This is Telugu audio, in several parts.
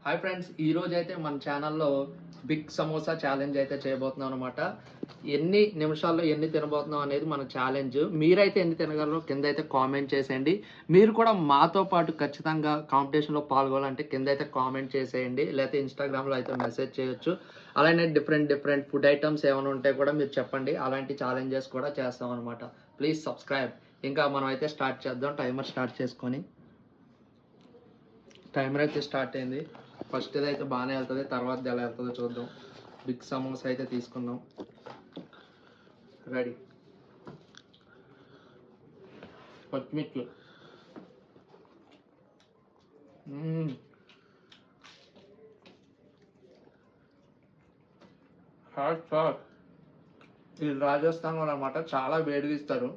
హాయ్ ఫ్రెండ్స్, ఈరోజు అయితే మన ఛానల్లో బిగ్ సమోసా ఛాలెంజ్ అయితే చేయబోతున్నాం అనమాట. ఎన్ని నిమిషాల్లో ఎన్ని తినబోతున్నాం అనేది మన ఛాలెంజ్. మీరైతే ఎన్ని తినగలరో కింద అయితే కామెంట్ చేసేయండి. మీరు కూడా మాతో పాటు ఖచ్చితంగా కాంపిటీషన్లో పాల్గొనాలంటే కింద అయితే కామెంట్ చేసేయండి, లేకపోతే ఇన్స్టాగ్రామ్లో అయితే మెసేజ్ చేయొచ్చు. అలానే డిఫరెంట్ ఫుడ్ ఐటమ్స్ ఏమైనా ఉంటే కూడా మీరు చెప్పండి, అలాంటి ఛాలెంజెస్ కూడా చేస్తాం అనమాట. Please subscribe. ఇంకా మనం అయితే స్టార్ట్ చేద్దాం. టైమర్ స్టార్ట్ చేసుకొని టైమర్ అయితే స్టార్ట్ అయింది. ఫస్ట్ అయితే బాగానే వెళ్తుంది, తర్వాత ఎలా వెళ్తుందో చూద్దాం. బిగ్ సమోసా అయితే తీసుకుందాం. రెడీ. పచ్చిమిర్చి హాట్. ఇది రాజస్థాన్ వాళ్ళు అనమాట, చాలా వేడిగా ఇస్తారు.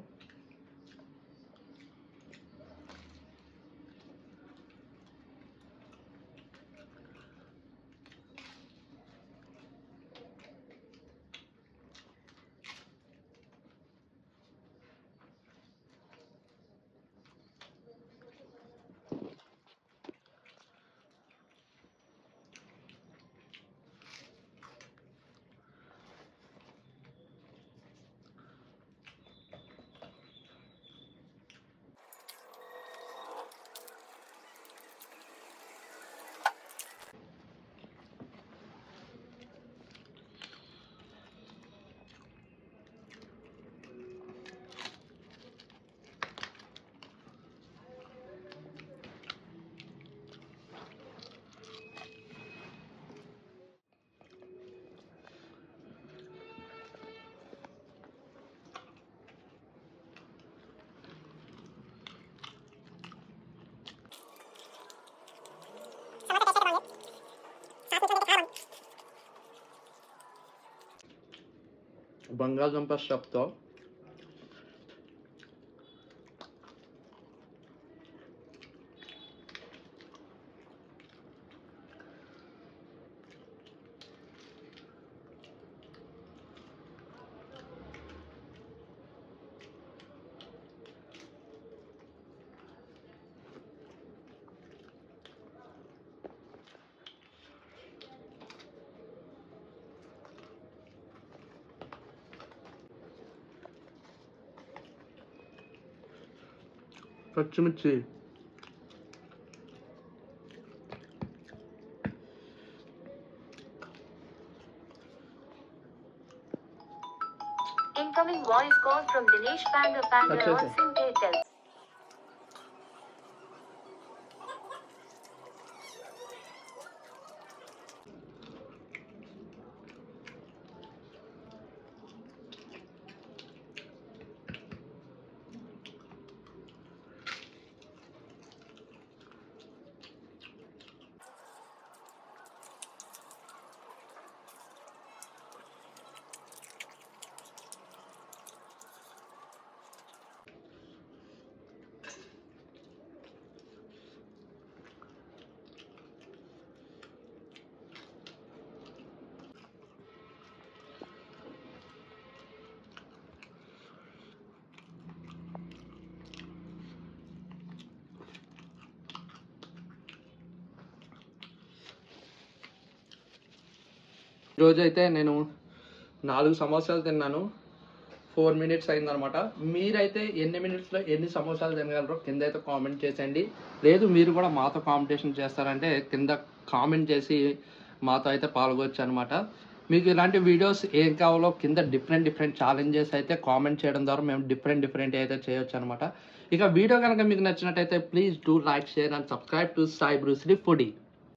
బంగాళదుంప స్టఫ్తో పచ్చిమిర్చి Incoming voice call from Dinesh Panda on Syntel. ఈరోజు అయితే నేను 4 సమోసాలు తిన్నాను. 4 minutes అయిందనమాట. మీరైతే ఎన్ని మినిట్స్లో ఎన్ని సమోసాలు తినగలరో కింద అయితే కామెంట్ చేసేయండి. లేదు మీరు కూడా మాతో కాంపిటీషన్ చేస్తారంటే కింద కామెంట్ చేసి మాతో అయితే పాల్గొచ్చు అనమాట. మీకు ఇలాంటి వీడియోస్ ఏం కావాలో కింద డిఫరెంట్ ఛాలెంజెస్ అయితే కామెంట్ చేయడం ద్వారా మేము డిఫరెంట్ అయితే చేయొచ్చు అనమాట. ఇక వీడియో కనుక మీకు నచ్చినట్టయితే please do like, share and subscribe to Sai Bruce Lee foodie.